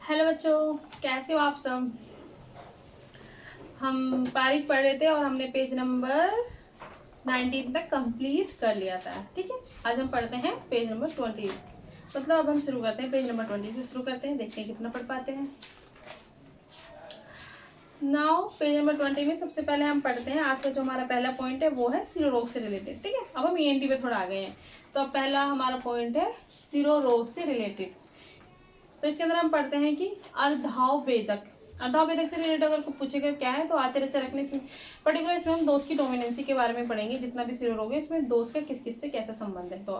Hello बच्चों, कैसे हो आप सब। हम तारीख पढ़ रहे थे और हमने पेज नंबर 19 तक कंप्लीट कर लिया था। ठीक है, आज हम पढ़ते हैं पेज नंबर 20। मतलब अब हम शुरू करते हैं, पेज नंबर 20 से शुरू करते हैं, देखते हैं कितना पढ़ पाते हैं। नाउ पेज नंबर 20 में सबसे पहले हम पढ़ते हैं, आज का जो हमारा पहला पॉइंट है वो है सिरो रोग से रिलेटेड। ठीक है, अब हम ENT पे थोड़ा आ गए हैं, तो अब पहला हमारा पॉइंट है सिरो रोग से रिलेटेड। तो इसके अंदर हम पढ़ते हैं कि अर्धाव वेदक से रिलेटेड अगर को पूछेगा क्या है, तो आचार्य चरक ने इसमें पर्टिकुलर इसमें हम दोष की डोमिनेंसी के बारे में पढ़ेंगे। जितना भी सिरो रोग है इसमें दोष का किस किस से कैसा संबंध है। तो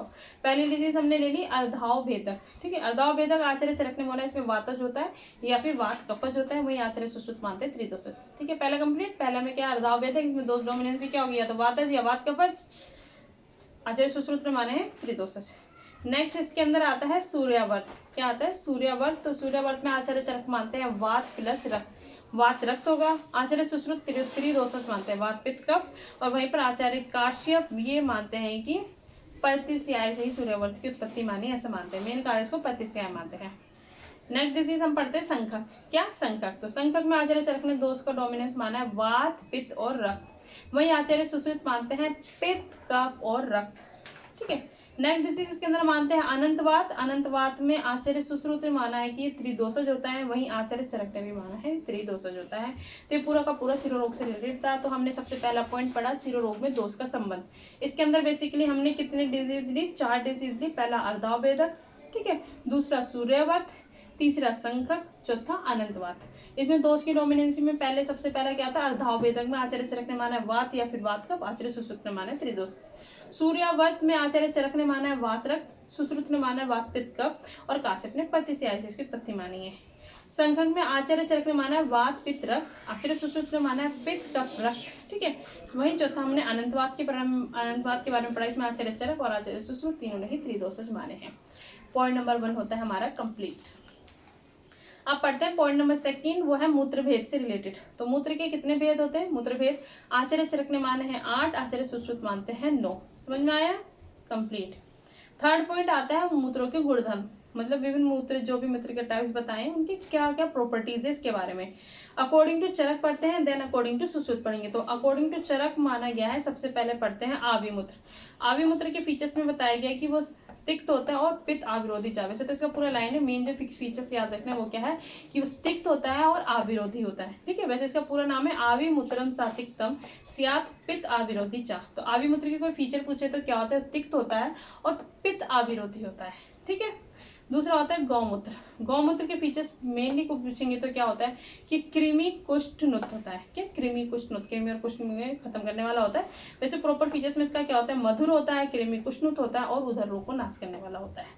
पहली डिजीज हमने ले ली अर्धाव भेदक। ठीक है, अर्धाव भेदक आचार्य चरक ने बोला इसमें वातज होता है या फिर वात कपज होता है, वही आचार्य सुश्रुत मानते हैं त्रिदोषज। ठीक है, पहला कंप्लीट। पहला में क्या अर्धाव भेदक, इसमें दोष डोमिनेंसी क्या होगी, या तो वातज या वात कपज। आचार्य सुश्रुत ने माने हैं त्रिदोषज। नेक्स्ट इसके अंदर आता है सूर्यावर्त। क्या आता है, सूर्यावर्त। तो सूर्यावर्त में आचार्य चरक मानते हैं वात प्लस रक्त, वात रक्त होगा। आचार्य सुश्रुत त्रिदोषज मानते हैं वात पित्त कफ। और वहीं पर आचार्य काश्यप ये मानते हैं कि प्रतिस्याय से ही सूर्यावर्त की उत्पत्ति मानी, ऐसा मानते हैं। मेन कारण इसको प्रतिस्याय मानते हैं। नेक्स्ट डिजीज हम पढ़ते हैं संखक। क्या, संखक। तो संखक में आचार्य चरक ने दोष का डोमिनेंस माना है वात पित्त और रक्त, वहीं आचार्य सुश्रुत मानते हैं पित्त कफ और रक्त। ठीक है, नेक्स्ट डिजीज इसके अंदर मानते हैं अनंतवात। अनंतवात में आचार्य सुश्रुत ने माना है कि ये त्रिदोषज होता है, वहीं आचार्य चरक ने भी माना है त्रिदोषज होता है। तो ये पूरा का पूरा सिरो रोग से रिलेटेड था। तो हमने सबसे पहला पॉइंट पढ़ा सिरो रोग में दोष का संबंध। इसके अंदर बेसिकली हमने कितने डिजीज ली, 4 डिजीज ली। पहला अर्धावभेदक, ठीक है, दूसरा सूर्यवर्त, तीसरा संखक, चौथा अनंतवात। इसमें दोष की डोमिनेंसी में पहले सबसे पहला क्या था, अर्धावभेदक में आचार्य चरक ने माना है वात या फिर वात कफ, आचार्य सुश्रुत ने माना है त्रिदोषज। सूर्यावर्त में आचार्य चरक ने माना है वात रक्त, सुश्रुत ने माना है वात पित्त कफ और काश्यप ने प्रतिस्याय से इसकी उत्पत्ति मानी है। संखक में आचार्य चरक ने माना है वात पित्त रक्त, आचार्य सुश्रुत ने माना है पित्त कफ रक्त। ठीक है, वहीं चौथा हमने अनंतवात के बारे में पढ़ा। इसमें आचार्य चरक और आचार्य सुश्रुत तीनों ने ही त्रिदोषज माने हैं। पॉइंट नंबर 1 होता है हमारा कंप्लीट। अब पढ़ते हैं पॉइंट नंबर 2, वो है मूत्र भेद से रिलेटेड। तो मूत्र के कितने भेद होते हैं, मूत्र भेद आचार्य चरक ने माने हैं 8, आचार्य सुश्रुत मानते हैं 9। समझ में आया, कंप्लीट। थर्ड पॉइंट आता है मूत्रों के गुणधर्म, मतलब विभिन्न मूत्र, जो भी मूत्र के टाइप्स बताएं उनकी क्या क्या प्रॉपर्टीज है इसके बारे में। अकॉर्डिंग टू चरक पढ़ते हैं, देन अकॉर्डिंग टू सुश्रुत पढ़ेंगे। तो अकॉर्डिंग टू चरक माना गया है, सबसे पहले पढ़ते हैं आविमूत्र। आविमूत्र के फीचर्स में बताया गया है कि वो तिक्त होता है और पित्त आविरोधी चावे से। तो इसका पूरा लाइन है, मेन जो फीचर्स याद रखना है वो क्या है कि वो तिक्त होता है और आविरोधी होता है। ठीक है, वैसे इसका पूरा नाम है आविमूत्रम सातिक्तम स्यात् पित्त आविरोधी चा। तो आविमूत्र के कोई फीचर पूछे तो क्या होता है, तिक्त होता है और पित्त आविरोधी होता है। ठीक है, दूसरा होता है गौमूत्र। गौमूत्र के फीचर्स मेनली को पूछेंगे तो क्या होता है कि कृमि कुष्ठनुत होता है। क्या, कृमि कुष्ठनुत, कृमि और कुष्ठ में खत्म करने वाला होता है। वैसे प्रॉपर फीचर्स में इसका क्या होता है, मधुर होता है, कृमि कुष्ठनुत होता है और उदर रोग को नाश करने वाला होता है।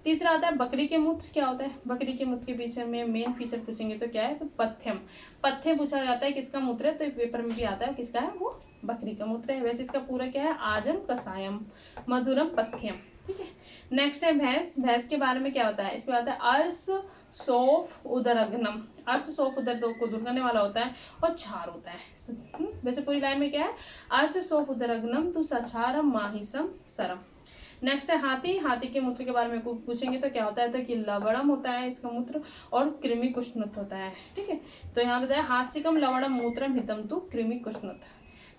तीसरा आता है बकरी के मूत्र। क्या होता है, बकरी के मूत्र के पीछे में मेन फीचर पूछेंगे तो क्या है, तो पथ्यम। पथ्य पूछा जाता है किसका मूत्र है, तो पेपर में भी आता है किसका है, वो बकरी का मूत्र है। वैसे इसका पूरा क्या है, आजम कसायम मधुरम पथ्यम। ठीक है, नेक्स्ट है भैंस। भैंस के बारे में क्या होता है, इसमें आता है अर्स सोफ उदरग्नम। अर्स सोफ उदर को दूर करने वाला होता है और क्षार होता है। वैसे पूरी लाइन में क्या है, अर्स सोफ उदरग्नम तु सछारम माहिसम सरम। नेक्स्ट है हाथी। हाथी के मूत्र के बारे में पूछेंगे तो क्या होता है, तो कि लवणम होता है इसका मूत्र और कृमि कुष्ठनुत होता है। ठीक है, तो यहाँ बताया हास्तिकम लवणम मूत्रम हितम तु कृमि कुष्ठनुत।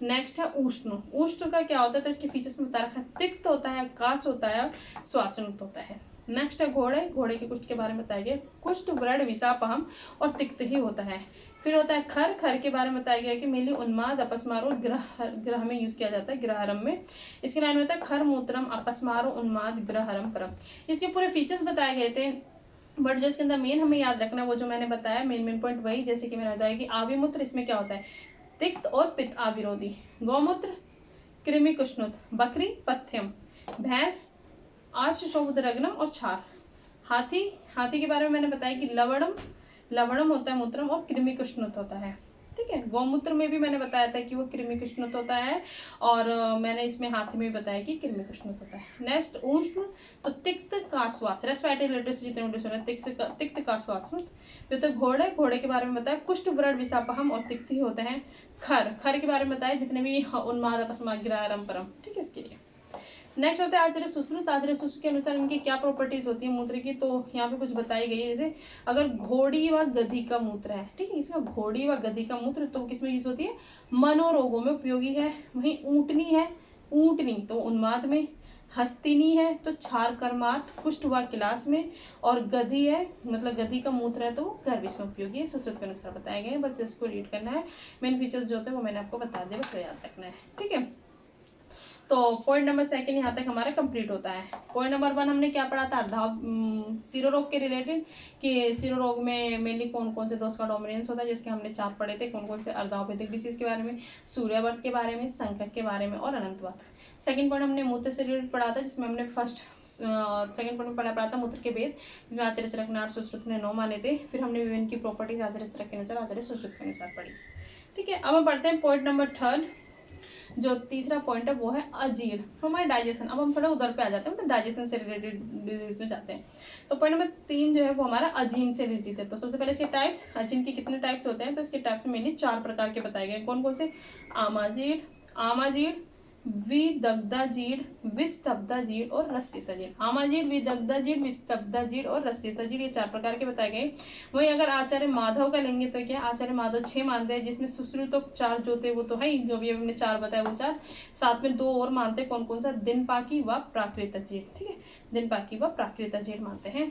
नेक्स्ट है उष्ण। उष्ण का क्या होता है, तो इसके फीचर्स में बता रखा है, तिक्त होता है, कास होता है, श्वासनुत होता है। नेक्स्ट है घोड़े। घोड़े के कुष्ठ के बारे में बताया गया, कुष्ठ व्रण विषापहम और तिक्त ही होता है। फिर होता है खर। खर के बारे में बताया गया कि मेनली उन्माद अपस्मारो ग्रह में यूज किया जाता है, ग्रहरम में। इसके लाइन में होता है खर मूत्रम अपस्मारो उन्माद ग्रहरम परम। इसके पूरे फीचर्स बताए गए थे, बट जो इसके अंदर मेन हमें याद रखना है वो जो मैंने बताया मेन पॉइंट वही, जैसे कि मैंने बताया कि आविमूत्र इसमें क्या होता है, तिक्त और पित्त आविरोधी। गौमूत्र कृमि कुष्ठनुत, बकरी पथ्यम, भैंस आर्ष शोभद्रग्नम और क्षार। हाथी। हाथी के बारे में मैंने बताया कि लवणम होता है मूत्रम और कृमि कुष्ठनुत होता है। ठीक है, गौमूत्र में भी मैंने बताया था कि वो कृमि कुष्ठनुत होता है और मैंने इसमें हाथी में बताया कि कृमि कुष्ठनुत होता है। नेक्स्ट उष्ण, तो तिक्त का श्वास, रेस्पिरेटरी रिलेटेड जितने तिक्त का श्वास। फिर तो घोड़े। घोड़े के बारे में बताया कुष्ठ व्रण विषापहम और तिक्त ही होते हैं। खर। खर के बारे में बताया जितने भी उन्माद अपस्माद ग्रहरम परम। ठीक है, इसके लिए नेक्स्ट होता है आचर्य सुश्रुत। आचर्य सुश्रुत के अनुसार इनकी क्या प्रॉपर्टीज होती है मूत्र की, तो यहाँ पे कुछ बताई गई है। जैसे अगर घोड़ी व गधी का मूत्र है, ठीक है, इसका घोड़ी व गधी का मूत्र तो किसमें यूज होती है, मनोरोगों में उपयोगी है। वहीं ऊंटनी है, ऊंटनी तो उन्माद में, हस्तिनी है तो क्षार कर्मात, कुष्ठ व किलास में, और गधी है मतलब गधी का मूत्र है तो गर्भिश में उपयोगी है। सुश्रुत के अनुसार बताए गए हैं, बस इसको रीड करना है। मेन फीचर्स जो होते हैं वो मैंने आपको बता दिया, बस याद रखना है, ठीक है। तो पॉइंट नंबर 2 यहाँ तक हमारा कंप्लीट होता है। पॉइंट नंबर 1 हमने क्या पढ़ा था, सिरो रोग के रिलेटेड, कि सिरो रोग में मेनली कौन कौन से दोष का डोमिनेंस होता है, जिसके हमने 4 पढ़े थे, कौन कौन से अर्धावभेदिक डिसीज के बारे में, सूर्यावर्त के बारे में, संकट के बारे में और अनंतवात। सेकंड पॉइंट हमने मूत्र से रिलेटेड पढ़ा था, जिसमें हमने सेकंड पॉइंट में पढ़ा था मूत्र के भेद, जिसमें आचार्य चरक ने 8, सुश्रुत ने 9 माने थे। फिर हमने विभिन्न की प्रॉपर्टीज आचार्य चरक के अनुसार, आचार्य सुश्रुत के अनुसार पढ़ी, ठीक है। अब हम पढ़ते हैं पॉइंट नंबर 3, जो तीसरा पॉइंट है वो है अजीर्ण, हमारे डाइजेशन। अब हम थोड़ा उधर पे आ जाते हैं, मतलब डाइजेशन से रिलेटेड डिजीज में जाते हैं। तो पॉइंट नंबर 3 जो है वो हमारा अजीर्ण से रिलेटेड है। तो सबसे पहले इसके टाइप्स, अजीर्ण के कितने टाइप्स होते हैं, तो इसके टाइप्स में मेनली 4 प्रकार के बताए गए। कौन कौन से, आमाजीर्ण, आमाजीर्ण, विदग्धाजीर्ण, विस्तब्धाजीर्ण और रस्सीसजीर्ण। आमाजीर्ण, विदग्धाजीर्ण, विस्तब्धाजीर्ण और रस्सीसजीर्ण, ये 4 प्रकार के बताए गए। वहीं अगर आचार्य माधव का लेंगे तो क्या, आचार्य माधव 6 मानते हैं, जिसमें सुश्रुतोपचार जो थे वो तो है ही, जो भी हमने 4 बताया वो 4, साथ में 2 और मानते हैं। कौन कौन सा, दिनपाकी व प्राकृतजीर्ण, ठीक है, दिनपाकी व प्राकृतजीर्ण मानते हैं,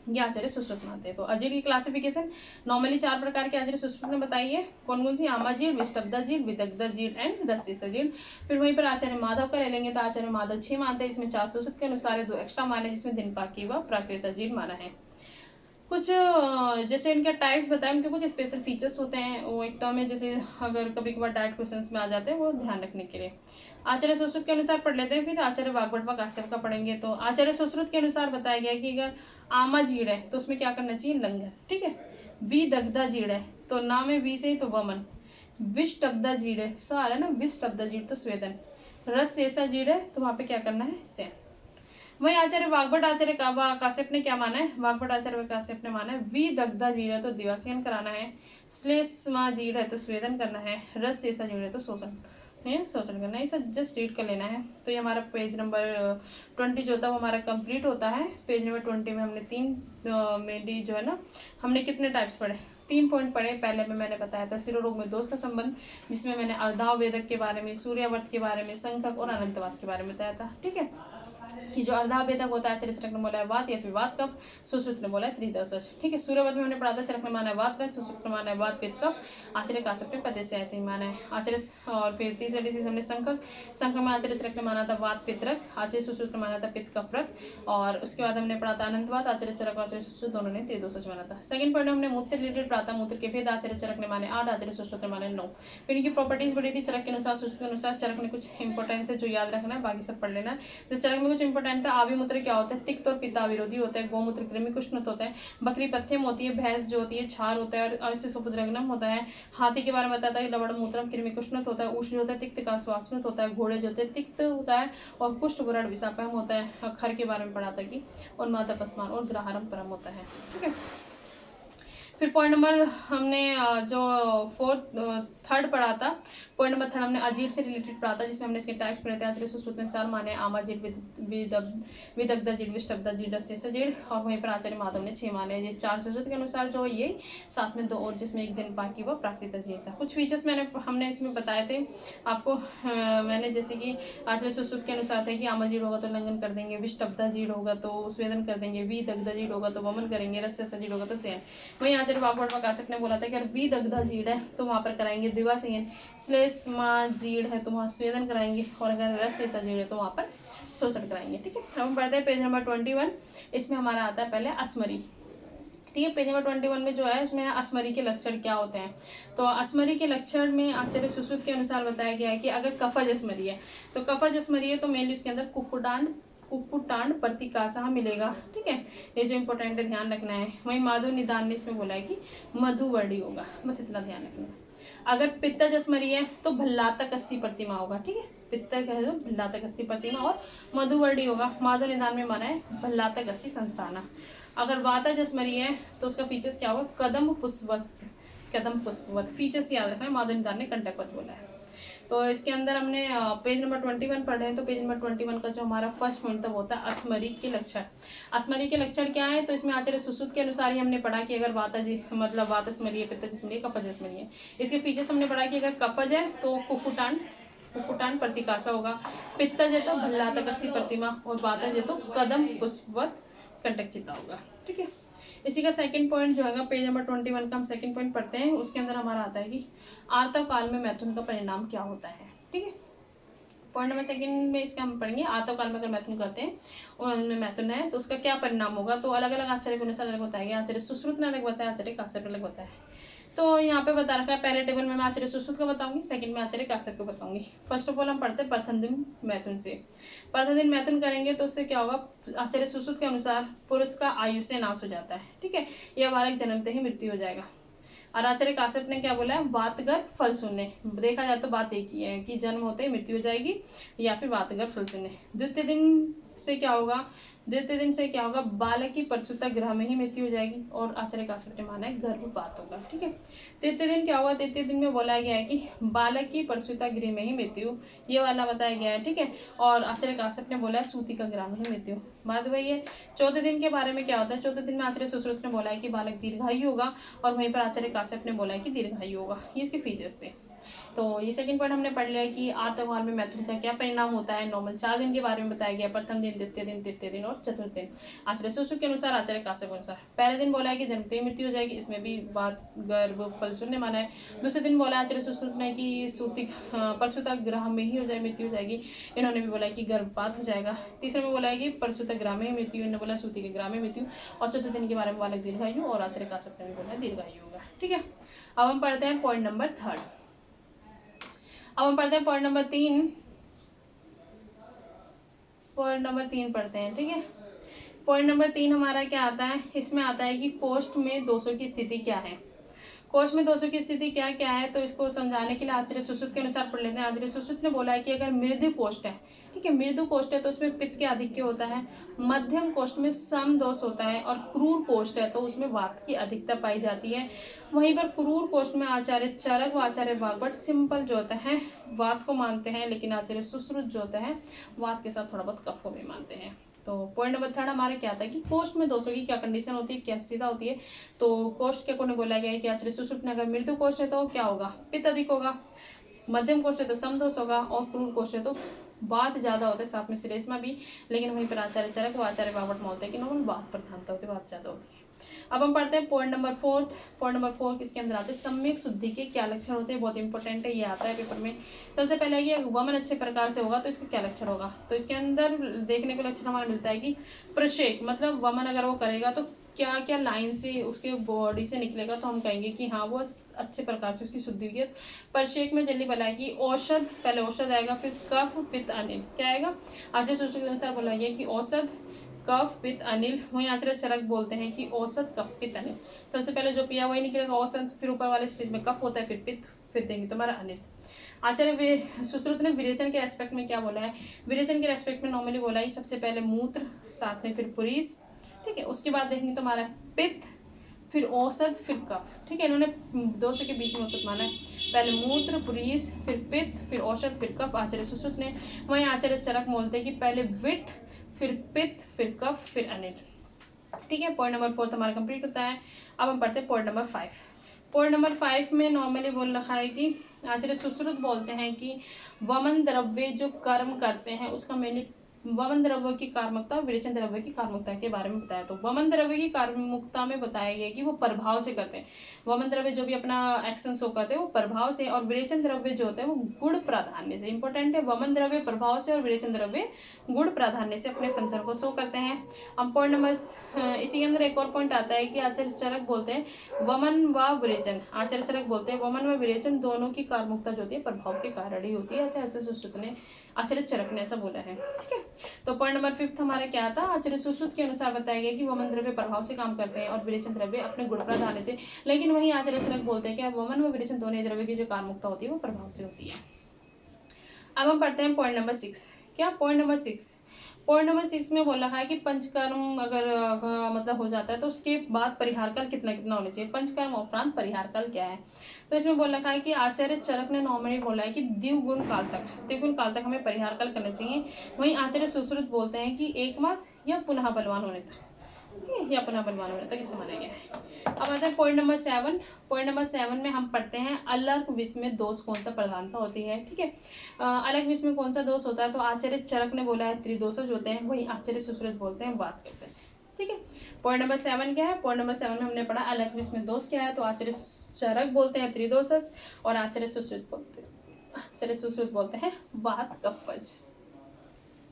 ये आचार्य सुश्रुत मानते हैं। तो अजीर्ण की क्लासिफिकेशन नॉर्मली 4 प्रकार के आचार्य सुश्रुत ने बताई है। कौन कौन सी, आमाजीर्ण, विस्तब्धाजीर्ण, विदग्धाजीर्ण एंड रस्सीसजीर्ण। फिर वहीं पर आचार्य माधव का ले लेंगे तो आचार्य माधव 6 मानते हैं, इसमें 4 सुश्रुत के अनुसार है, 2 एक्स्ट्रा माने जिसमें दिनपाकी व प्राकृतजीर्ण माना है। कुछ जैसे इनके टाइप्स बताए, उनके कुछ स्पेशल फीचर्स होते हैं, वो एक टर्म है, जैसे अगर कभी कभार डायरेक्ट क्वेश्चंस में आ जाते हैं, वो ध्यान रखने के लिए। आचार्य सुश्रुत के अनुसार पढ़ लेते हैं, फिर आचार्य वाग्भट व काश्यप का पढ़ेंगे। तो आचार्य सुश्रुत के अनुसार बताया गया कि अगर आमाजीर्ण है तो उसमें क्या करना चाहिए, लंगर, ठीक है। विदग्धाजीर्ण है तो नाम है वी से तो वमन। विस्तब्धाजीर्ण है, सवाल है ना, विस्तब्धाजीर्ण तो स्वेदन। रसशेषाजीर्ण है तो वहां पे क्या करना है, सेन। वही आचार्य वाग्भट आचार्य काश्यप ने क्या माना है, वाग्भट आचार्य काश्यप ने माना है विदग्धाजीर्ण है तो दिवासेन कराना है, श्लेष्माजीर्ण है तो स्वेदन करना है, रसशेषाजीर्ण है तो शोषण करना है। ये सब जस्ट रीड कर लेना है। तो ये हमारा पेज नंबर 20 जो था वो हमारा कंप्लीट होता है। पेज नंबर 20 में हमने 3 मेनली जो है ना, हमने कितने टाइप्स पढ़े, 3 पॉइंट पढ़े। पहले में मैंने बताया था सिरो रोग में दोष का संबंध, जिसमें मैंने अर्धावेदक के बारे में, सूर्यावर्त के बारे में, संकक और अनंतवात के बारे में बताया था, ठीक है। कि जो अर्धाभेदक होता है, आचार्य चरक ने बोला है वात या फिर वात कफ, सुश्रुत ने बोला है त्रिदशज, ठीक है। सूर्यवर्त में हमने पढ़ा था, चरक ने माना है वात कफ, सुश्रुत ने माना है वात पित्त कफ, आचार्य काश्यप ने पदे से ऐसे ही माना है आचार्य। और फिर तीसरा डिसीज हमने संकक, संकक में आचार्य चरक ने माना था वात पित्त रक्त, आचार्य सुश्रुत ने माना था पित्त कफ रक्त। और उसके बाद हमने पढ़ा था अनंतवात, आचार्य चरक और आचार्य सुश्रुत दोनों ने त्रिदोषज माना था। सेकंड पॉइंट हमने मूत्र से रिलेटेड पढ़ा था, मूत्र के भेद, आचार्य चरक ने माने 8, आचार्य सुश्रुत ने माने 9। फिर इनकी प्रॉपर्टीज बढ़ी थी चरक के अनुसार, सुश्रुत के अनुसार। चरक में कुछ इंपॉर्टेंस है जो याद रखना है, बाकी सब पढ़ लेना है। तो चरक में कुछ इंपॉर्टेंट था, आविमूत्र क्या होता है, तिक्त और पित्ता विरोधी होता है, गोमूत्र कृमि कुष्णत होता है, बकरी पथ्यम होती है, भैंस जो होती है क्षार होता है, और सुपुद्रग्नम होता है। हाथी के बारे में बताता है, लवण मूत्रम कृमि कुष्णत होता है, ऊष्ण जो होता है तिक्त का स्वास्मृत होता है, घोड़े जो होते हैं तिक्त होता है, और कुष्ठ वरण विषापम होता है। खर के बारे में पढ़ा था कि उन्माद अपस्मान और ग्राहारम परम होता है, ठीक है। फिर पॉइंट नंबर हमने जो थर्ड पढ़ा था, पॉइंट नंबर 3 हमने अजीर्ण से रिलेटेड पढ़ा था, जिसमें हमने इसके टाइप्स पढ़े थे। आचार्य सुश्रुत ने 4 माने, आमाजीर्ण, विदग्धाजीर्ण, विस्तब्धाजीर्ण, रसशेषाजीर्ण, और वहीं पर आचार्य माधव ने 6 माने। ये 4 सुश्रुत के अनुसार जो ये, साथ में 2 और, जिसमें एक दिनपाकी व प्राकृतजीर्ण था। कुछ फीचर्स हमने इसमें बताए थे आपको, मैंने जैसे कि आचार्य सुश्रुत के अनुसार था कि आमाजीर्ण होगा तो लंघन कर देंगे, विस्तब्धाजीर्ण होगा तो स्वेदन कर देंगे, विदग्धाजीर्ण होगा तो वमन करेंगे, रसशेषाजीर्ण होगा तो सेन। वहीं आचार्य वाग्भट व काश्यप ने बोला था कि अगर विदग्धाजीर्ण है तो वहां पर कराएंगे दिवासेन, श्लेष्माजीर्ण है तो वहां स्वेदन कराएंगे, और अगर रसशेषाजीर्ण है तो वहां पर शोषण कराएंगे, ठीक है। अब हम पढ़ते हैं पेज नंबर 21। इसमें हमारा आता है पहले अस्मरी, ठीक है। पेज नंबर 21 में जो है उसमें अस्मरी के लक्षण क्या होते हैं। तो अस्मरी के लक्षण में आचार्य सुश्रुत के अनुसार बताया गया है कि अगर कफज अस्मरी है तो कफज अस्मरी है तो मेनली उसके अंदर कुक्कुटांड प्रतिकाशा मिलेगा, ठीक है। ये जो इंपॉर्टेंट है ध्यान रखना है। वहीं माधव निदान ने इसमें बोला है कि मधुवर्णी होगा, बस इतना ध्यान रखना। अगर पित्तज अस्मरी है तो भल्लातक अस्थि प्रतिमा होगा, ठीक है। पित्तज कहे तो भल्लातक अस्थि प्रतिमा, और मधुवर्णी होगा, माधव निदान में माना है भल्लातक अस्थि संस्थाना। अगर वातज अस्मरी है तो उसका फीचर्स क्या होगा, कदम पुष्पवत, फीचर्स याद रखना है, माधव निदान ने कंटकवत बोला है। तो इसके अंदर हमने पेज नंबर 21 पढ़े हैं। तो पेज नंबर 21 का जो हमारा फर्स्ट पॉइंट था वो होता है अस्मरी के लक्षण। अस्मरी के लक्षण क्या है? तो इसमें आचार्य सुश्रुत के अनुसार ही हमने पढ़ा कि अगर वाताजी मतलब वातस्मरी है, पित्तजस्मरी है, कफजस्मरी है। इसके फीचर्स हमने पढ़ा कि अगर कफज है तो कुकुटान प्रतिकासा होगा, पित्तज है तो भल्लातक अस्थि प्रतिमा, और वातज है तो कदम पुष्पवत कंटकचिता होगा। ठीक है, इसी का सेकंड पॉइंट जो है पेज नंबर 21 का हम सेकंड पॉइंट पढ़ते हैं। उसके अंदर हमारा आता है कि आर्तव काल में मैथुन का परिणाम क्या होता है। ठीक है, पॉइंट नंबर सेकंड में इसका हम पढ़ेंगे आर्तव काल में अगर मैथुन करते हैं उनमें मैथुन है तो उसका क्या परिणाम होगा। तो अलग अलग आचार्य को अनुसार अलग बताया गया। आचार्य सुश्रुत ने अलग बताया, आचार्य काश्यप ने अलग बताया। तो यहाँ पे बता रखा है पहले टेबल में मैं आचार्य सुश्रुत का बताऊंगी, सेकंड में आचार्य काश्यप को बताऊंगी। फर्स्ट ऑफ ऑल हम पढ़ते हैं प्रथम दिन मैथुन से। प्रथम दिन मैथुन करेंगे तो उससे क्या होगा? आचार्य सुश्रुत के अनुसार पुरुष का आयु से नाश हो जाता है। ठीक है, यह बालक जन्मते ही मृत्यु हो जाएगा। और आचार्य काश्यप ने क्या बोला है? वातगर्भ फल शून्य। देखा जाए तो बात एक ही है कि जन्म होते ही मृत्यु हो जाएगी या फिर वातगर्भ फल शून्य। द्वितीय दिन से क्या होगा? द्वितीय दिन से क्या होगा? बालक की प्रसूता गृह में ही मृत्यु हो जाएगी, और आचार्य काश्यप ने माना है गर्भपात होगा। ठीक है, तृतीय दिन क्या होगा? तृतीय दिन में बोला गया है कि बालक की प्रसूता गृह में ही मृत्यु, ये वाला बताया गया है। ठीक है, और आचार्य काश्यप ने बोला है सूतिका गृह में ही मृत्यु, बात वही है। चौथे दिन के बारे में क्या होता है? चौथे दिन में आचार्य सुश्रुत ने बोला है कि बालक दीर्घायु होगा, और वहीं पर आचार्य काश्यप ने बोला है कि दीर्घायु होगा। ये इसके फीचर्स थे। तो ये सेकंड पॉइंट हमने पढ़ लिया कि आर्तव काल में मैथुन का क्या परिणाम होता है। नॉर्मल 4 दिन के बारे में बताया गया, प्रथम दिन, द्वितीय दिन, तृतीय दिन और चतुर्थ दिन। आचार्य सुश्रुत के अनुसार, आचार्य काश्यप के अनुसार पहले दिन बोला है कि जन्मते ही मृत्यु हो जाएगी, इसमें भी बात गर्भ फल शून्य माना है। दूसरे दिन बोला आचार्य सुश्रुत ने कि सूतिक परसुता ग्रह में ही हो जाए मृत्यु हो जाएगी, इन्होंने भी बोला है कि गर्भपात हो जाएगा। तीसरे में बोला है कि परसुता ग्रह में ही मृत्यु, इन्होंने बोला सूती के ग्रह में मृत्यु। और चतुर्थ दिन के बारे में बालक दीर्घायु, और आचार्य काश्यप ने भी बोला दीर्घायु होगा। ठीक है, अब हम पढ़ते हैं पॉइंट नंबर 3। अब हम पढ़ते हैं पॉइंट नंबर 3। पॉइंट नंबर 3 पढ़ते हैं। ठीक है, पॉइंट नंबर 3 हमारा क्या आता है? इसमें आता है कि कोष्ठ में दोषों की स्थिति क्या है। कोष्ठ में दोषों की स्थिति क्या क्या है, तो इसको समझाने के लिए आचार्य सुश्रुत के अनुसार पढ़ लेते हैं। आचार्य सुश्रुत ने बोला है कि अगर मृदु कोष्ठ है, ठीक है, मृदु कोष्ठ है तो उसमें पित्त के आधिक्य होता है। मध्यम कोष्ठ में सम दोष होता है, और क्रूर कोष्ठ है तो उसमें वात की अधिकता पाई जाती है। वहीं पर क्रूर कोष्ठ में आचार्य चरक व आचार्य वाग्भट सिंपल जो होता है वात को मानते हैं, लेकिन आचार्य सुश्रुत जो होता है वात के साथ थोड़ा बहुत कफ को भी मानते हैं। तो पॉइंट नंबर 3 हमारा क्या आता है कि कोष्ठ में दोषों की क्या कंडीशन होती है, क्या स्थिति होती है। तो कोष्ठ के को बोला गया है कि आचार्य सुश्रुत ने अगर मृदु कोष्ठ है तो क्या होगा? पित्त अधिक होगा, मध्यम कोष्ठ है तो समदोष होगा, और क्रूर कोष्ठ है तो वात ज्यादा होता है, साथ में श्लेष्मा भी। लेकिन वहीं पर आचार्य चरक व आचार्य वाग्भट मानते हैं कि नॉर्मल वात प्रधानता होती है, वात ज्यादा होती है। अब हम पढ़ते हैं पॉइंट नंबर 4। पॉइंट नंबर 4 किसके अंदर आते हैं? सम्यक शुद्धि के क्या लक्षण होते हैं, बहुत इंपॉर्टेंट है, ये आता है पेपर में। सबसे पहले कि वमन अच्छे प्रकार से होगा तो इसका क्या लक्षण होगा। तो इसके अंदर देखने को लक्षण हमारा मिलता है कि प्रक्षेप, मतलब वमन अगर वो करेगा तो क्या क्या लाइन से उसके बॉडी से निकलेगा, तो हम कहेंगे कि हाँ वो अच्छे प्रकार से उसकी शुद्धि हुई है। प्रक्षेप में जल्दी बोला है कि औषध, पहले औषध आएगा, फिर कफ पित्त अनिल, क्या आएगा? आचार्य सुश्रुत के अनुसार बोला गया कि औषध कफ पित्त अनिल। वहीं आचार्य चरक बोलते हैं कि औषध कफ पित्त अनिल। सबसे पहले जो पिया वही निकलेगा औषध, फिर ऊपर वाले स्टेज में कफ होता है, फिर पित्त, फिर देंगे तुम्हारा अनिल। आचार्य सुश्रुत ने विरेचन के एस्पेक्ट में क्या बोला है? विरेचन के एस्पेक्ट में नॉर्मली बोला है सबसे पहले मूत्र, साथ में फिर पुरीस, ठीक है, उसके बाद देखेंगे तो हमारा पित्त, फिर औषध, फिर कफ। ठीक है, इन्होंने दोषों के बीच में औषध माना है, पहले मूत्र, पुरीस, फिर पित्त, फिर औषध, फिर कफ, आचार्य सुश्रुत ने। वहीं आचार्य चरक बोलते हैं कि पहले विट, फिर पित्त, फिर कफ, फिर अनिल। ठीक है, पॉइंट नंबर 4 हमारा कंप्लीट होता है। अब हम पढ़ते हैं पॉइंट नंबर 5। पॉइंट नंबर 5 में नॉर्मली बोल रखा है कि आचार्य सुश्रुत बोलते हैं कि वमन द्रव्य जो कर्म करते हैं उसका मेनली वमन द्रव्य की कार्मकता और विरेचन द्रव्य की कार्मकता के बारे में बताया। तो वमन द्रव्य की कार्मकता में बताया गया कि वो प्रभाव से करते हैं। वमन द्रव्य जो भी अपना एक्शन शो करते हैं वो प्रभाव से, और विरेचन द्रव्य जो होता है वो गुण प्राधान्य से। इंपॉर्टेंट है, वमन द्रव्य प्रभाव से और विरेचन द्रव्य गुण प्राधान्य से अपने फंक्शन को शो करते हैं। अब पॉइंट नंबर इसी के अंदर एक और पॉइंट आता है कि आचार्य चरक बोलते हैं वमन व विरेचन, आचार्य चरक बोलते हैं वमन व विरेचन दोनों की कार्मकता जो होती है प्रभाव के कारण ही होती है। आचार्य सुश्रुत ने, आचार्य चरक ने ऐसा बोला है। ठीक है, तो पॉइंट नंबर 5 हमारा क्या था? आचार्य सुश्रुत के अनुसार बताया गया कि वमन द्रव्य प्रभाव से काम करते हैं और विरेचन द्रव्य अपने गुण प्राधान्य से। लेकिन वहीं आचार्य चरक बोलते हैं कि वमन व विरेचन दोनों द्रव्य की जो कार्मकता होती है वो प्रभाव से होती है। अब हम पढ़ते हैं पॉइंट नंबर 6। क्या? Point number 6। पॉइंट नंबर 6 में बोल रखा है कि पंचकर्म अगर मतलब हो जाता है तो उसके बाद परिहार काल कितना कितना होना चाहिए। पंचकर्म उपरांत परिहार काल क्या है, तो इसमें बोल रखा है कि आचार्य चरक ने नॉर्मली बोला है कि द्विगुण काल तक हमें परिहार काल करना चाहिए। वहीं आचार्य सुश्रुत बोलते हैं कि 1 मास या पुनः बलवान होने तक, या पुनः बलवान होने तक ऐसे माना गया है। अब आता है पॉइंट नंबर 7। पॉइंट नंबर 7 में हम पढ़ते हैं अलग विष में दोष कौन सा प्रधानता होती है। ठीक है, अलग विष में कौन सा दोष होता है, तो आचार्य चरक ने बोला है त्रिदोषज होते हैं, वही आचार्य सुश्रुत बोलते हैं वात कवच। ठीक है, पॉइंट नंबर 7 क्या है, पॉइंट नंबर 7 में हमने पढ़ा अलग विष में दोष क्या है, तो आचार्य चरक बोलते हैं त्रिदोषज और आचार्य सुश्रुत बोलते हैं वात कवच।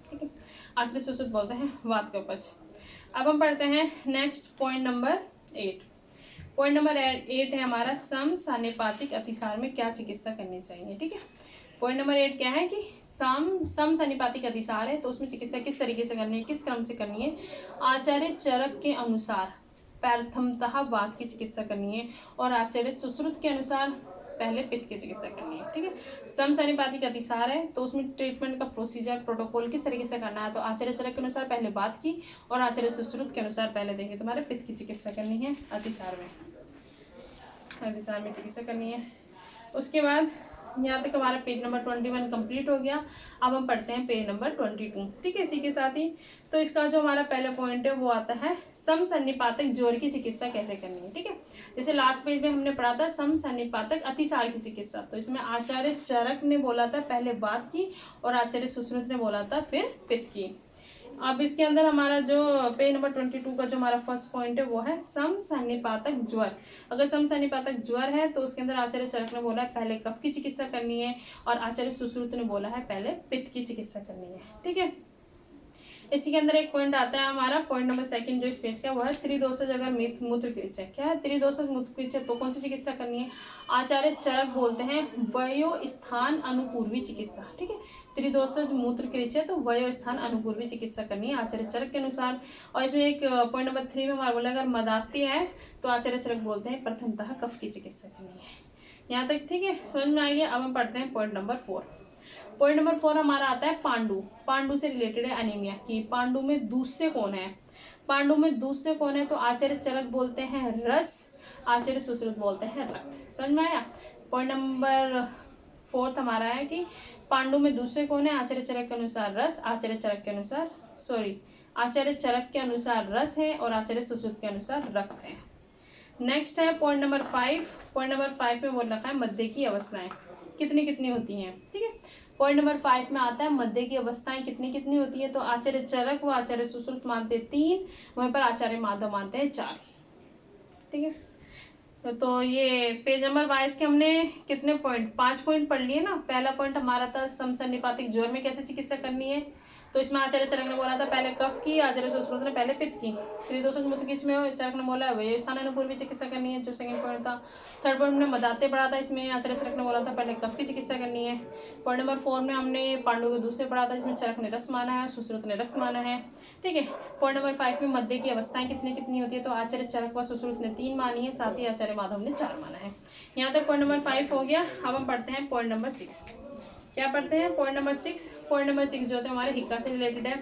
ठीक है, आचार्य सुश्रुत बोलते हैं वात कवच। अब हम पढ़ते हैं next point number 8। Point number 8 है हमारा समसानुपातिक अतिसार में क्या चिकित्सा करनी चाहिए। ठीक है, पॉइंट नंबर 8 क्या है कि समसानुपातिक अतिसार है तो उसमें चिकित्सा किस तरीके से करनी है, किस क्रम से करनी है। आचार्य चरक के अनुसार प्रथमतः वात की चिकित्सा करनी है और आचार्य सुश्रुत के अनुसार पहले पित्त की चिकित्सा करनी है। ठीक है, समसानुपातिक अतिसार है तो उसमें ट्रीटमेंट का प्रोसीजर प्रोटोकॉल किस तरीके से करना है, तो आचार्य चरक के अनुसार पहले वात की और आचार्य सुश्रुत के अनुसार पहले देखिए तुम्हारे पित्त की चिकित्सा करनी है। अतिसार में चिकित्सा करनी है। उसके बाद यहाँ तक हमारा पेज नंबर 21 कंप्लीट हो गया। अब हम पढ़ते हैं पेज नंबर 22। ठीक है, इसी के साथ ही तो इसका जो हमारा पहला पॉइंट है वो आता है समसन्निपातक ज्वर की चिकित्सा कैसे करनी है। ठीक है, जैसे लास्ट पेज में हमने पढ़ा था समसन्निपातक अतिसार की चिकित्सा, तो इसमें आचार्य चरक ने बोला था पहले वात की और आचार्य सुश्रुत ने बोला था फिर पित्त की। अब इसके अंदर हमारा जो पेज नंबर 22 का जो हमारा फर्स्ट पॉइंट है वो है समसन्निपातक ज्वर। अगर समसन्निपातक ज्वर है तो उसके अंदर आचार्य चरक ने बोला है पहले कफ की चिकित्सा करनी है और आचार्य सुश्रुत ने बोला है पहले पित्त की चिकित्सा करनी है। ठीक है, इसी के अंदर एक पॉइंट आता है हमारा पॉइंट नंबर 2 जो इस पेज का वो है त्रिदोषज अगर मूत्रकृच है। क्या है, त्रिदोषज मूत्रकृच है तो कौन सी चिकित्सा करनी है। आचार्य चरक बोलते हैं वयो स्थान अनुपूर्वी चिकित्सा। ठीक है, त्रिदोषज मूत्रकृच है तो वयो स्थान अनुपूर्वी चिकित्सा करनी है आचार्य चरक के अनुसार। और इसमें एक पॉइंट नंबर 3 में हमारा बोला अगर मदात्य है तो आचार्य चरक बोलते हैं प्रथमतः कफ की चिकित्सा करनी है। यहाँ तक ठीक है, समझ में आई है। अब हम पढ़ते हैं पॉइंट नंबर 4। पॉइंट नंबर 4 हमारा आता है पांडु से रिलेटेड है अनीमिया की। पांडु में दूसरे कौन है, पांडु में दूसरे कौन है, तो आचार्य चरक बोलते हैं रस, आचार्य सुश्रुत बोलते हैं रक्त। समझ में आया। पॉइंट नंबर 4 हमारा है कि पांडु में दूसरे कौन है, आचार्य चरक के अनुसार रस, आचार्य चरक के अनुसार रस है और आचार्य सुश्रुत के अनुसार रक्त है। नेक्स्ट है पॉइंट नंबर 5। पॉइंट नंबर 5 में बोल रखा है मध्य की अवस्थाएं कितनी कितनी होती हैं। ठीक है, पॉइंट नंबर 5 में आता है मध्य की अवस्थाएं कितनी कितनी होती है, तो आचार्य चरक व आचार्य सुश्रुत मानते 3, वहीं पर आचार्य माधव मानते हैं 4। ठीक है, तो ये पेज नंबर 22 के हमने कितने पॉइंट, 5 पॉइंट पढ़ लिए ना। पहला पॉइंट हमारा था समसन्निपातिक ज्वर में कैसे चिकित्सा करनी है, तो इसमें आचार्य चरक ने बोला था पहले कफ की, आचार्य सुश्रुत ने पहले पित्त की। त्रिदोषज मूत्रकृच में चरक ने बोला वह स्थान अनुपूर्वी चिकित्सा करनी है, जो सेकंड पॉइंट था। थर्ड पॉइंट में मदाते पढ़ा था, इसमें आचार्य चरक ने बोला था पहले कफ की चिकित्सा करनी है। पॉइंट नंबर 4 में हमने पांडु के दूसरे पढ़ा था, जिसमें चरक ने रस माना है, सुश्रुत ने रक्त माना है। ठीक है, पॉइंट नंबर 5 में मध्य की अवस्थाएं कितनी कितनी होती है, तो आचार्य चरक व सुश्रुत ने 3 मानी है, साथ ही आचार्य माधव ने 4 माना है। यहाँ तक पॉइंट नंबर 5 हो गया। अब हम पढ़ते हैं पॉइंट नंबर 6। क्या पढ़ते हैं, पॉइंट नंबर 6। पॉइंट नंबर 6 जो होता है हमारे हिक्का से रिलेटेड है।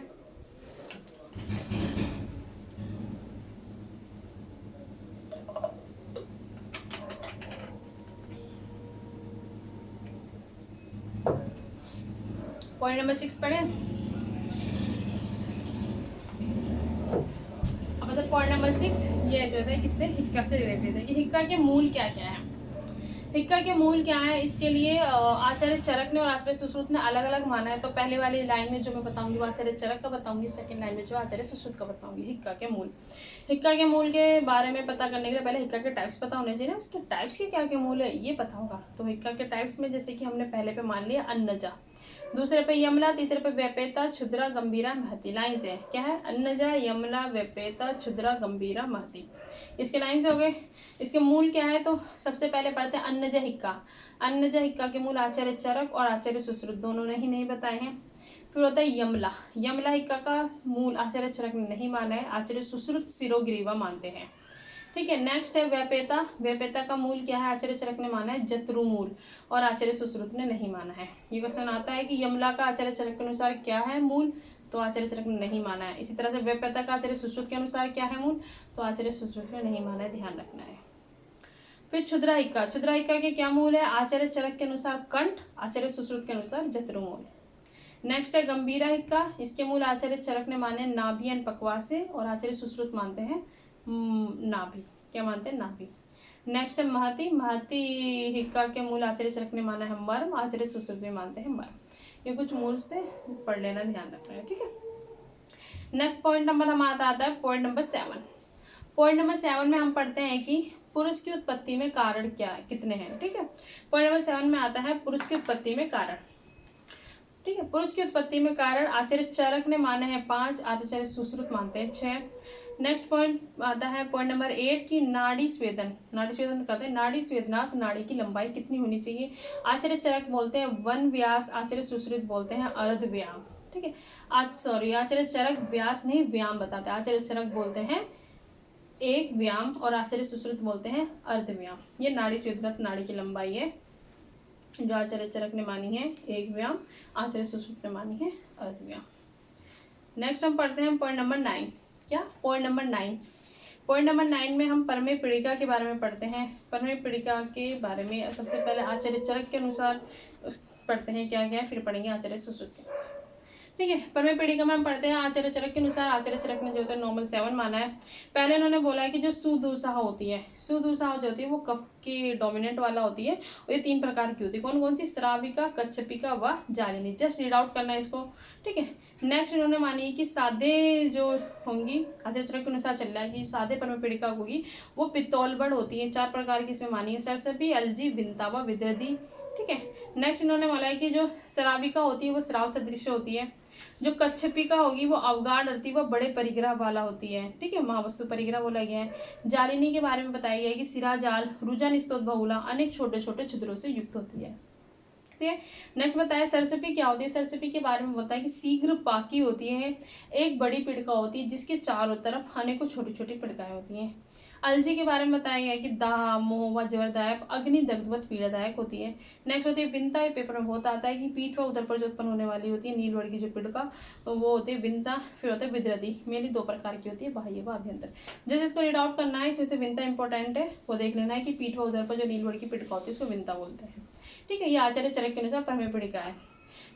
पॉइंट नंबर 6 पढ़े। अब मतलब पॉइंट नंबर 6 ये जो है किससे, हिक्का से रिलेटेड है कि हिक्का के मूल क्या क्या है। हिक्का के मूल क्या है, इसके लिए आचार्य चरक ने और आचार्य सुश्रुत ने अलग अलग माना है। तो पहले वाली लाइन में जो मैं बताऊंगी वो आचार्य चरक का बताऊंगी, सेकंड लाइन में जो आचार्य सुश्रुत का बताऊंगी। हिक्का के मूल, हिक्का के मूल के बारे में पता करने के लिए पहले हिक्का के टाइप्स पता होने चाहिए ना, उसके टाइप्स के क्या क्या मूल है ये पता होगा। तो हिक्का के टाइप्स में जैसे कि हमने पहले पे मान लिया अन्नजा, दूसरे पे यमला, तीसरे पे व्यपेता, क्षुद्रा, गंभीरा, महती। लाइन्स है क्या है, अन्नजा, यमला, व्यपेता, क्षुद्रा, गंभीरा, महती। इसके लाइन्स हो गए। इसके मूल क्या है, तो सबसे पहले पढ़ते हैं अन्नजा हिक्का। अन्नजा हिक्का के मूल आचार्य चरक और आचार्य सुश्रुत दोनों ने ही नहीं बताए हैं। फिर होता है यमला। यमला हिक्का का मूल आचार्य चरक ने नहीं माना है, आचार्य सुश्रुत शिरोग्रीवा मानते हैं। ठीक है, नेक्स्ट है व्यपेता। व्यपेता का मूल क्या है, आचार्य चरक ने माना है जत्रु मूल और आचार्य सुश्रुत ने नहीं माना है। ये क्वेश्चन आता है कि यमला का आचार्य चरक के अनुसार क्या है मूल, तो आचार्य चरक ने नहीं माना है। इसी तरह से व्याप्यता का आचार्य सुश्रुत के अनुसार क्या है मूल, तो आचार्य सुश्रुत ने नहीं माना है, ध्यान रखना है। फिर क्षुद्राहिका, क्षुद्राहिका के क्या मूल है, आचार्य चरक के अनुसार कंठ, आचार्य सुश्रुत के अनुसार जत्रमूल। नेक्स्ट है गंभीराहिका, इसके मूल आचार्य चरक ने माने नाभि एंड पक्वासे और आचार्य सुश्रुत मानते हैं नाभि, क्या मानते हैं, नाभि। नेक्स्ट है महति, महति हिक्का के मूल आचार्य चरक ने माना है मर्म, आचार्य सुश्रुत भी मानते हैं मर्म। ये कुछ मूल से पढ़ लेना, ध्यान रखना है, ठीक है। नेक्स्ट पॉइंट नंबर हमारा आता है पॉइंट नंबर 7। पॉइंट नंबर 7 में हम पढ़ते हैं कि पुरुष की उत्पत्ति में कारण क्या कितने हैं, ठीक है। पॉइंट नंबर 7 में आता है पुरुष की उत्पत्ति में कारण, ठीक है। पुरुष की उत्पत्ति में कारण आचार्य चरक ने माने हैं 5, आचार्य सुश्रुत मानते हैं 6। नेक्स्ट पॉइंट आता है पॉइंट नंबर 8 की नाड़ी स्वेदन, नाड़ी स्वेदन कहते हैं नाड़ी स्वेदनार्थ नाड़ी की लंबाई कितनी होनी चाहिए, आचार्य चरक बोलते हैं 1 व्यास, आचार्य सुश्रुत बोलते हैं अर्ध व्याम, ठीक है। आचार्य चरक व्यास नहीं व्याम बताते हैं, आचार्य चरक बोलते हैं 1 व्याम और आचार्य सुश्रुत बोलते हैं अर्ध व्याम। ये नाड़ी स्वेदनार्थ नाड़ी की लंबाई है जो आचार्य चरक ने मानी है 1 व्याम, आचार्य सुश्रुत ने मानी है अर्ध व्याम। नेक्स्ट हम पढ़ते हैं पॉइंट नंबर 9, क्या पॉइंट नंबर 9। पॉइंट नंबर 9 में हम परमेय पीड़िका के बारे में पढ़ते हैं। परमेय पीड़िका के बारे में सबसे पहले आचार्य चरक के अनुसार पढ़ते हैं क्या क्या, फिर पढ़ेंगे आचार्य सुश्रुत के अनुसार, ठीक है। परमेय पीड़िका में हम पढ़ते हैं आचार्य चरक के अनुसार, आचार्य चरक ने जो है नॉर्मल 7 माना है। पहले उन्होंने बोला है कि जो सुदुर्साह होती है, सुदुर्साह जो होती है वो कफ की डोमिनेंट वाला होती है, और ये 3 प्रकार की होती है, कौन कौन सी, श्राविका, कच्छपिका व जालिनी। जस्ट रीड आउट करना है इसको, ठीक है। नेक्स्ट इन्होंने मानी कि सादे जो होंगी, आचार्य चरक के अनुसार चल रहा है कि सादे परमेय पीड़िका होगी वो पित्तौलबड़ होती है, 4 प्रकार की इसमें मानी है, सरसपी, अलजी, विंता व विदृधि, ठीक है। नेक्स्ट इन्होंने बोला है कि जो श्राविका होती है वो श्राव सदृश होती है, जो कच्छपिका होगी वो अवगाढ़ अर्थी व बड़े परिग्रह वाला होती है, ठीक है, महावस्तु परिग्रह बोला गया है। जालिनी के बारे में बताया गया है कि सिरा जाल, रुजन स्तोत बहुला, अनेक छोटे छोटे छिद्रों से युक्त होती है, ठीक है। नेक्स्ट बताया सरसपी क्या होती है, सरसपी के बारे में बताया कि शीघ्र पाकी होती है, एक बड़ी पिड़का होती है जिसके चारों तरफ अनेकों छोटी छोटी पिड़काएं होती हैं। अलजी के बारे में बताया गया है कि दाह, मोह व जवरदायक, अग्नि दग्धवत पीड़ादायक होती है। नेक्स्ट होती है विंता, पेपर में बहुत आता है कि पीठ व उदर पर जो उत्पन्न होने वाली होती है नीलवर्ण की जो पिड़का, तो वो होती है विंता। फिर होता है विदृधि, मेनली 2 प्रकार की होती है, बाह्य व अभ्यंतर। जैसे इसको रीड आउट करना है, इसमें से विंता इंपॉर्टेंट है, वो देख लेना है कि पीठ व उदर पर जो नीलवर्ण की पिड़का होती है उसको विंता बोलते हैं, ठीक है। ये आचार्य चरक के अनुसार परमेय पीड़िका है।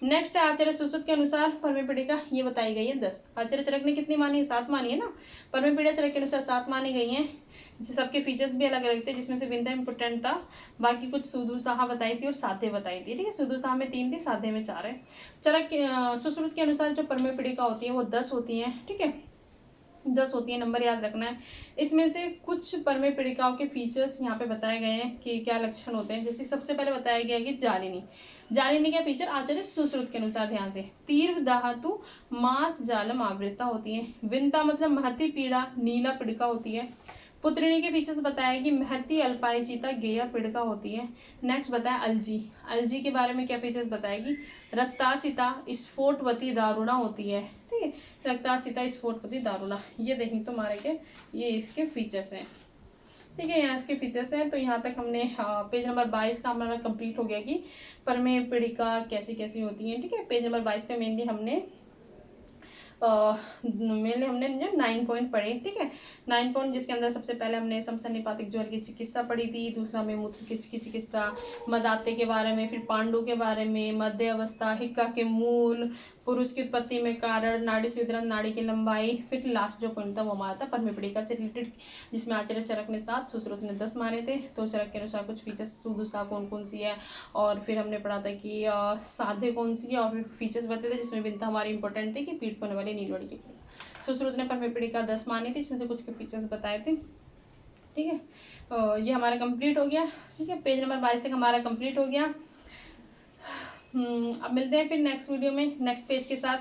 नेक्स्ट है आचार्य सुश्रुत के अनुसार परमेय पीड़िका, ये बताई गई है 10। आचार्य चरक ने कितनी मानी है, 7 मानी है ना। परमेय पीड़िका चरक के अनुसार 7 मानी गई है, सबके फीचर्स भी अलग अलग थे, जिसमें से विंता इंपोर्टेंट था, बाकी कुछ सुदुर्साह बताई थी और साधे बताई थी, ठीक है। सुदुर्साह में 3 थी, साधे में 4 है। चरक सुश्रुत के अनुसार जो परमेय पीड़िका होती है वो 10 होती है, ठीक है, 10 होती है, नंबर याद रखना है। इसमें से कुछ परमेय पीड़िकाओं के फीचर्स यहाँ पे बताए गए हैं कि क्या लक्षण होते हैं। जैसे सबसे पहले बताया गया है कि जालिनी, जालिनी का फीचर आचार्य सुश्रुत के अनुसार, ध्यान से, तीव्र धातु मांस जालम आवृत्ता होती है। विंता मतलब महती पीड़ा, नीला पिड़का होती है। पुत्रिणी के फीचर्स बताया कि महती अल्पायचिता गेया पिड़का होती है। नेक्स्ट बताया अलजी, अलजी के बारे में क्या फीचर्स बताएगी, रक्तासिता स्फोटवती दारुणा होती है, ठीक है, रक्तासिता स्फोटवती दारुणा। ये देखेंगे तुम्हारे के, ये इसके फीचर्स हैं, ठीक है, यहाँ इसके फीचर्स हैं। तो यहाँ तक हमने पेज नंबर 22 का हमारा कंप्लीट हो गया कि परमेय पीड़िका कैसी कैसी होती है, ठीक है। पेज नंबर 22 पे मेनली हमने 9 पॉइंट पढ़े, ठीक है, 9 पॉइंट, जिसके अंदर सबसे पहले हमने समसन्निपातिक ज्वर की चिकित्सा पढ़ी थी, दूसरा में मूत्र की चिकित्सा, मदाते के बारे में, फिर पांडु के बारे में, मध्य अवस्था, हिक्का के मूल, पुरुष की उत्पत्ति में कारण, नाड़ी स्वेदन, नाड़ी की लंबाई, फिर लास्ट जो पॉइंट था वो हमारा था परमेय पीड़िका से रिलेटेड, जिसमें आचार्य चरक ने 7, सुश्रुत ने 10 माने थे। तो चरक के अनुसार कुछ फीचर्स, सुदुर्साह कौन कौन सी है, और फिर हमने पढ़ा था कि साधे कौन सी है, और फिर फीचर्स बताए थे, जिसमें विंता हमारी इंपॉर्टेंट थी कि पीठ होने वाली नीलवड़ी की। सुश्रुत ने परमेय पीड़िका 10 मानी थी, इसमें से कुछ के फीचर्स बताए थे, ठीक है। ये हमारा कंप्लीट हो गया, ठीक है, पेज नंबर 22 तक हमारा कंप्लीट हो गया। अब मिलते हैं फिर नेक्स्ट वीडियो में नेक्स्ट पेज के साथ,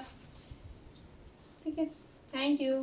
ठीक है। Thank you.